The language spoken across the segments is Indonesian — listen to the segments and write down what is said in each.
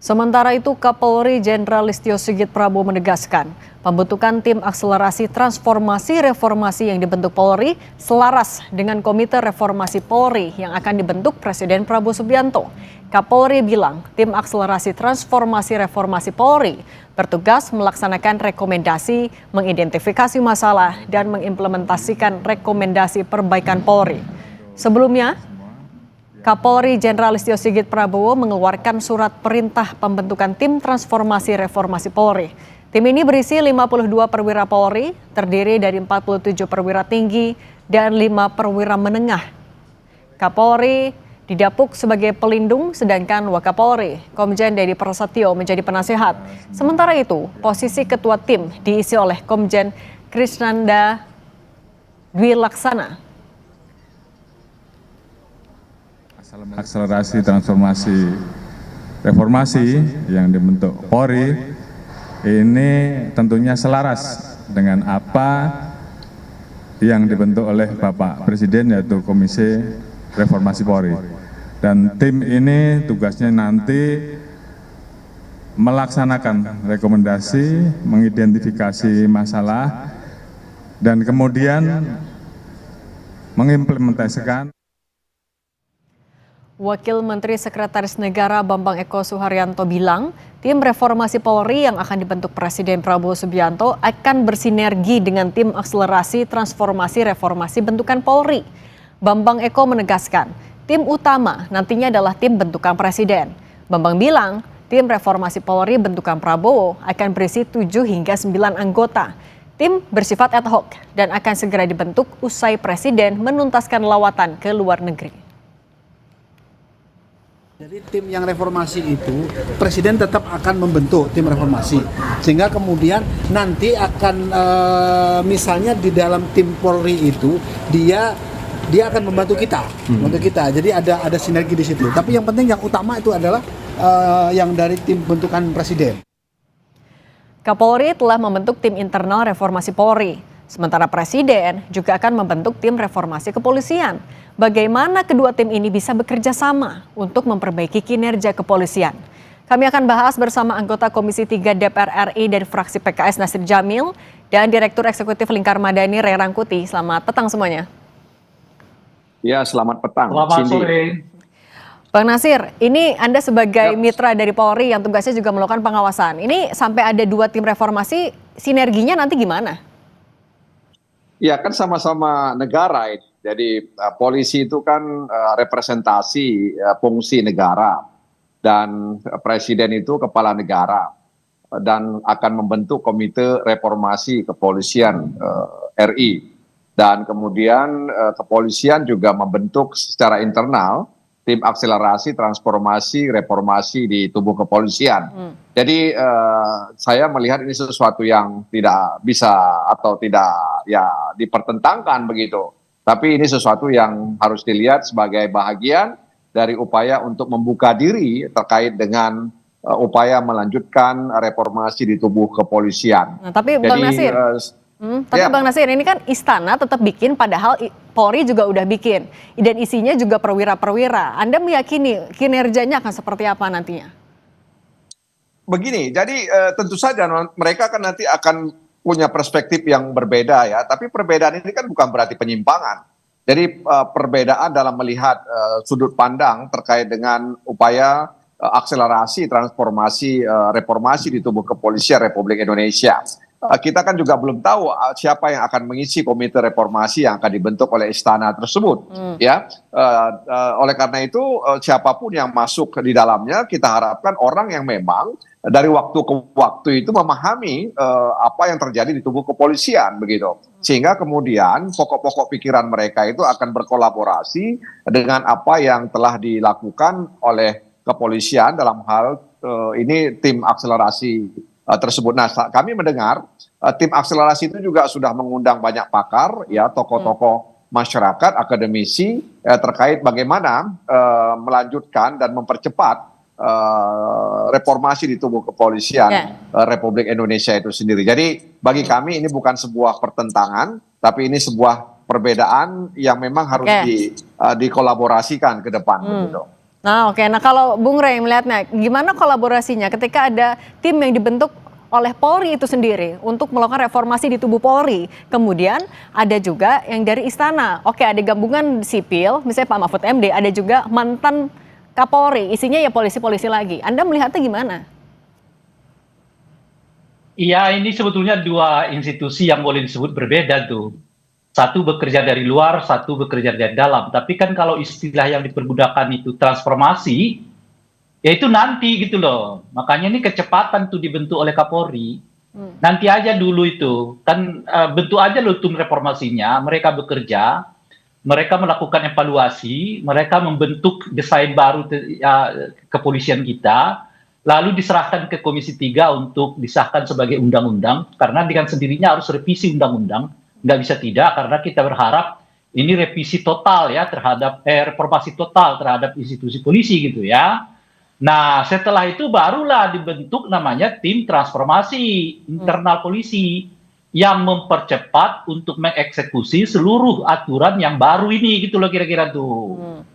Sementara itu, Kapolri Jenderal Listio Sigit Prabowo menegaskan, pembentukan tim akselerasi transformasi reformasi yang dibentuk Polri selaras dengan Komite Reformasi Polri yang akan dibentuk Presiden Prabowo Subianto. Kapolri bilang, tim akselerasi transformasi reformasi Polri bertugas melaksanakan rekomendasi, mengidentifikasi masalah, dan mengimplementasikan rekomendasi perbaikan Polri. Sebelumnya, Kapolri Jenderal Listio Sigit Prabowo mengeluarkan surat perintah pembentukan tim transformasi reformasi Polri. Tim ini berisi 52 perwira Polri, terdiri dari 47 perwira tinggi dan 5 perwira menengah. Kapolri didapuk sebagai pelindung, sedangkan Wakapolri, Komjen Dedi Prasetyo menjadi penasehat. Sementara itu, posisi ketua tim diisi oleh Komjen Krisnanda Dwi Laksana. Akselerasi transformasi reformasi yang dibentuk Polri ini tentunya selaras dengan apa yang dibentuk oleh Bapak Presiden, yaitu Komisi Reformasi Polri. Dan tim ini tugasnya nanti melaksanakan rekomendasi, mengidentifikasi masalah, dan kemudian mengimplementasikan. Wakil Menteri Sekretaris Negara Bambang Eko Suharyanto bilang, tim reformasi Polri yang akan dibentuk Presiden Prabowo Subianto akan bersinergi dengan tim akselerasi transformasi reformasi bentukan Polri. Bambang Eko menegaskan, tim utama nantinya adalah tim bentukan Presiden. Bambang bilang, tim reformasi Polri bentukan Prabowo akan berisi 7 hingga 9 anggota. Tim bersifat ad hoc dan akan segera dibentuk usai Presiden menuntaskan lawatan ke luar negeri. Jadi tim yang reformasi itu, Presiden tetap akan membentuk tim reformasi. Sehingga kemudian nanti akan misalnya di dalam tim Polri itu, dia akan membantu kita. Jadi ada sinergi di situ. Tapi yang penting yang utama itu adalah yang dari tim bentukan Presiden. Kapolri telah membentuk tim internal reformasi Polri. Sementara Presiden juga akan membentuk tim reformasi kepolisian. Bagaimana kedua tim ini bisa bekerja sama untuk memperbaiki kinerja kepolisian? Kami akan bahas bersama anggota Komisi 3 DPR RI dari fraksi PKS Nasir Jamil dan Direktur Eksekutif Lingkar Madani Ray Rangkuti. Selamat petang semuanya. Ya, selamat petang. Selamat sore. Bang Nasir, ini Anda sebagai mitra dari Polri yang tugasnya juga melakukan pengawasan. Ini sampai ada 2 tim reformasi, sinerginya nanti gimana? Ya, kan sama-sama negara ini. Jadi polisi itu kan representasi fungsi negara dan Presiden itu kepala negara dan akan membentuk Komite Reformasi Kepolisian RI dan kemudian kepolisian juga membentuk secara internal tim akselerasi transformasi reformasi di tubuh kepolisian. Jadi saya melihat ini sesuatu yang tidak bisa atau tidak ya dipertentangkan begitu. Tapi ini sesuatu yang harus dilihat sebagai bahagian dari upaya untuk membuka diri terkait dengan upaya melanjutkan reformasi di tubuh kepolisian. Nah, tapi Bang Nasir, Bang Nasir, ini kan istana tetap bikin, padahal Polri juga udah bikin. Dan isinya juga perwira-perwira. Anda meyakini kinerjanya akan seperti apa nantinya? Begini, jadi tentu saja mereka kan nanti akan punya perspektif yang berbeda ya, tapi perbedaan ini kan bukan berarti penyimpangan. Jadi perbedaan dalam melihat sudut pandang terkait dengan upaya akselerasi transformasi reformasi di tubuh kepolisian Republik Indonesia. Kita kan juga belum tahu siapa yang akan mengisi komite reformasi yang akan dibentuk oleh istana tersebut. Ya, oleh karena itu siapapun yang masuk di dalamnya kita harapkan orang yang memang dari waktu ke waktu itu memahami apa yang terjadi di tubuh kepolisian begitu, sehingga kemudian pokok-pokok pikiran mereka itu akan berkolaborasi dengan apa yang telah dilakukan oleh kepolisian dalam hal ini tim akselerasi tersebut. Nah, kami mendengar tim akselerasi itu juga sudah mengundang banyak pakar, ya tokoh-tokoh masyarakat, akademisi terkait bagaimana melanjutkan dan mempercepat reformasi di tubuh kepolisian Republik Indonesia itu sendiri. Jadi bagi kami ini bukan sebuah pertentangan, tapi ini sebuah perbedaan yang memang harus dikolaborasikan ke depan. Begitu. Nah, oke. Nah, kalau Bung Rey melihatnya, gimana kolaborasinya ketika ada tim yang dibentuk oleh Polri itu sendiri untuk melakukan reformasi di tubuh Polri. Kemudian ada juga yang dari istana. Oke, ada gabungan sipil, misalnya Pak Mahfud MD, ada juga mantan Kapolri, isinya ya polisi-polisi lagi. Anda melihatnya gimana? Iya, ini sebetulnya dua institusi yang boleh disebut berbeda tuh. Satu bekerja dari luar, satu bekerja dari dalam. Tapi kan kalau istilah yang dipergunakan itu transformasi, ya itu nanti gitu loh. Makanya ini kecepatan tuh dibentuk oleh Kapolri. Nanti aja dulu itu. Kan bentuk aja loh tim reformasinya, mereka bekerja, mereka melakukan evaluasi, mereka membentuk desain baru kepolisian kita, lalu diserahkan ke Komisi 3 untuk disahkan sebagai undang-undang, karena dengan sendirinya harus revisi undang-undang. Nggak bisa tidak, karena kita berharap ini revisi total ya terhadap reformasi total terhadap institusi polisi gitu ya. Nah, setelah itu barulah dibentuk namanya tim transformasi internal polisi yang mempercepat untuk mengeksekusi seluruh aturan yang baru ini gitu loh kira-kira tuh.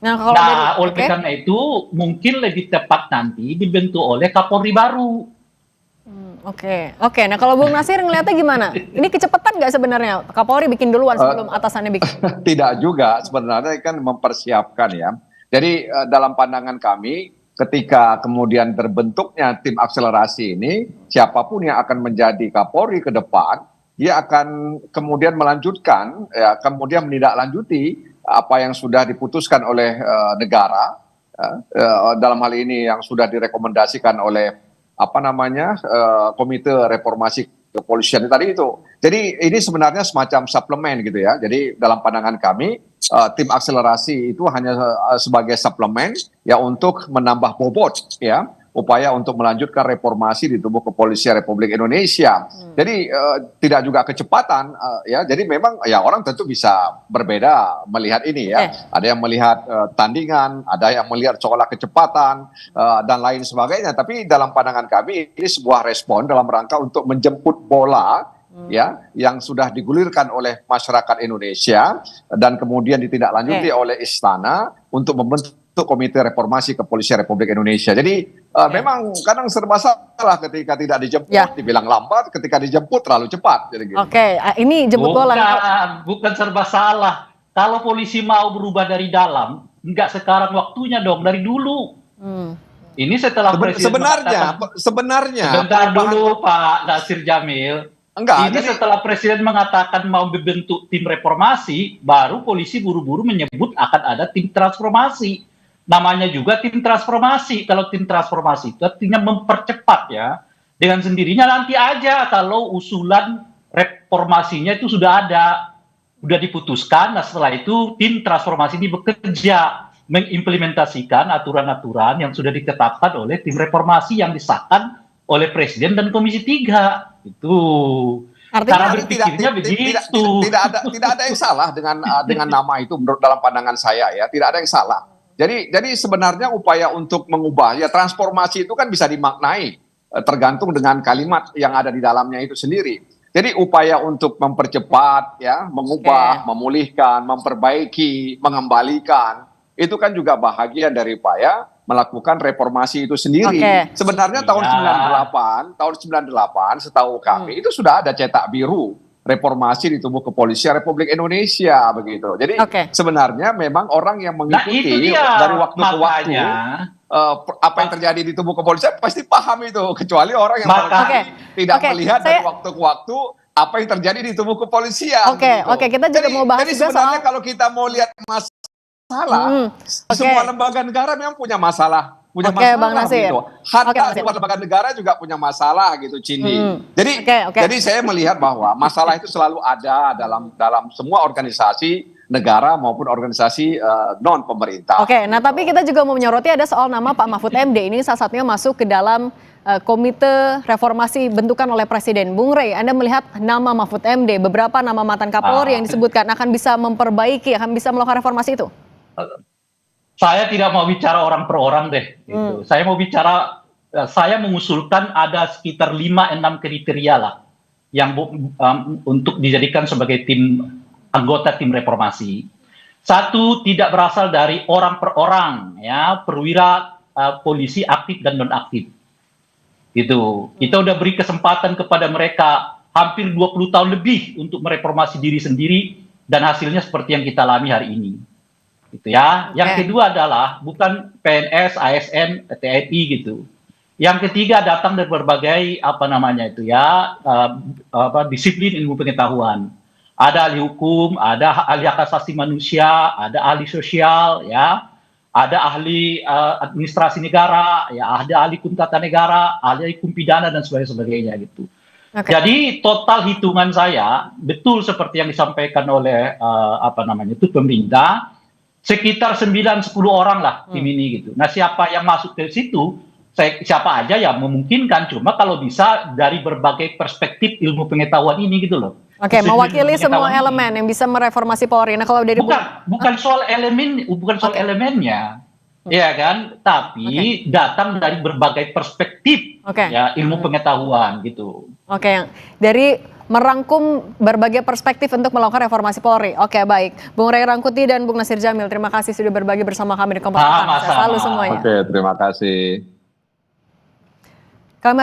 Nah, oleh karena itu mungkin lebih tepat nanti dibentuk oleh Kapolri baru. Oke. Nah kalau Bung Nasir ngeliatnya gimana? Ini kecepatan nggak sebenarnya? Kapolri bikin duluan sebelum atasannya bikin? Tidak juga, sebenarnya kan mempersiapkan ya. Jadi dalam pandangan kami, ketika kemudian terbentuknya tim akselerasi ini, siapapun yang akan menjadi Kapolri ke depan, dia akan kemudian melanjutkan, ya, kemudian menindaklanjuti apa yang sudah diputuskan oleh negara, dalam hal ini yang sudah direkomendasikan oleh Komite Reformasi Kepolisian tadi itu. Jadi ini sebenarnya semacam suplemen gitu ya. Jadi dalam pandangan kami tim akselerasi itu hanya sebagai suplemen ya untuk menambah bobot ya upaya untuk melanjutkan reformasi di tubuh Kepolisian Republik Indonesia. Jadi tidak juga kecepatan ya. Jadi memang ya orang tentu bisa berbeda melihat ini ya. Ada yang melihat tandingan, ada yang melihat seolah kecepatan dan lain sebagainya. Tapi dalam pandangan kami ini sebuah respon dalam rangka untuk menjemput bola ya yang sudah digulirkan oleh masyarakat Indonesia dan kemudian ditindaklanjuti oleh istana untuk membentuk Komite Reformasi Kepolisian Republik Indonesia. Jadi memang kadang serba salah ketika tidak dijemput, dibilang lambat, ketika dijemput terlalu cepat. Jadi gitu. Ini jemput bola. Bukan serba salah. Kalau polisi mau berubah dari dalam, nggak sekarang waktunya dong, dari dulu. Ini setelah Presiden sebenarnya. Bentar dulu Pak Nasir Jamil. Ini setelah Presiden mengatakan mau membentuk tim reformasi, baru polisi buru-buru menyebut akan ada tim transformasi. Namanya juga tim transformasi. Kalau tim transformasi itu artinya mempercepat ya. Dengan sendirinya nanti aja kalau usulan reformasinya itu sudah ada. Sudah diputuskan, nah setelah itu tim transformasi ini bekerja. Mengimplementasikan aturan-aturan yang sudah ditetapkan oleh tim reformasi yang disahkan oleh Presiden dan Komisi 3. Itu. Cara berpikirnya begitu. Tidak ada yang salah dengan nama itu menurut dalam pandangan saya ya. Tidak ada yang salah. Jadi sebenarnya upaya untuk mengubah ya transformasi itu kan bisa dimaknai tergantung dengan kalimat yang ada di dalamnya itu sendiri. Jadi upaya untuk mempercepat ya, mengubah, memulihkan, memperbaiki, mengembalikan itu kan juga bahagian dari upaya melakukan reformasi itu sendiri. Sebenarnya tahun 98 setahu kami itu sudah ada cetak biru reformasi di tubuh Kepolisian Republik Indonesia begitu. Jadi sebenarnya memang orang yang mengikuti dari waktu ke waktu apa yang terjadi di tubuh kepolisian pasti paham itu, kecuali orang yang tidak melihat dari waktu ke waktu apa yang terjadi di tubuh kepolisian. Kita juga mau bahas jadi sebenarnya kalau kita mau lihat masalah, semua lembaga negara memang punya masalah. Bang Nasir. Gitu. Hatta lembaga negara juga punya masalah gitu, Cindy. Jadi saya melihat bahwa masalah itu selalu ada dalam semua organisasi negara maupun organisasi non pemerintah. Nah tapi kita juga mau menyoroti ada soal nama Pak Mahfud MD ini salah satunya masuk ke dalam Komite Reformasi bentukan oleh Presiden. Bung Rey, Anda melihat nama Mahfud MD, beberapa nama mantan Kapolri yang disebutkan akan bisa memperbaiki, akan bisa melakukan reformasi itu? Saya tidak mau bicara orang per orang deh. Gitu. Saya mau bicara, saya mengusulkan ada sekitar 5-6 kriteria lah yang untuk dijadikan sebagai anggota tim reformasi. Satu, tidak berasal dari orang per orang, ya, perwira polisi aktif dan non aktif. Gitu. Kita udah beri kesempatan kepada mereka hampir 20 tahun lebih untuk mereformasi diri sendiri dan hasilnya seperti yang kita alami hari ini. Gitu ya. Yang kedua adalah bukan PNS, ASN, TNI gitu. Yang ketiga datang dari berbagai disiplin ilmu pengetahuan. Ada ahli hukum, ada ahli hak asasi manusia, ada ahli sosial, ya, ada ahli administrasi negara, ya, ada ahli hukum tata negara, ahli hukum pidana dan sebagainya gitu. Jadi total hitungan saya betul seperti yang disampaikan oleh pemerintah, sekitar 9-10 orang lah tim ini gitu. Nah, siapa yang masuk ke situ? Siapa aja ya memungkinkan, cuma kalau bisa dari berbagai perspektif ilmu pengetahuan ini gitu loh. Oke, mewakili semua elemen yang bisa mereformasi Polri. Nah, kalau dari bukan soal elemennya, ya kan? Tapi datang dari berbagai perspektif, ya, ilmu pengetahuan gitu. Oke, dari merangkum berbagai perspektif untuk melakukan reformasi Polri. Oke, baik. Bung Ray Rangkuti dan Bung Nasir Jamil, terima kasih sudah berbagi bersama kami di Kompas Petang. Sehat selalu semuanya. Oke, terima kasih. Kami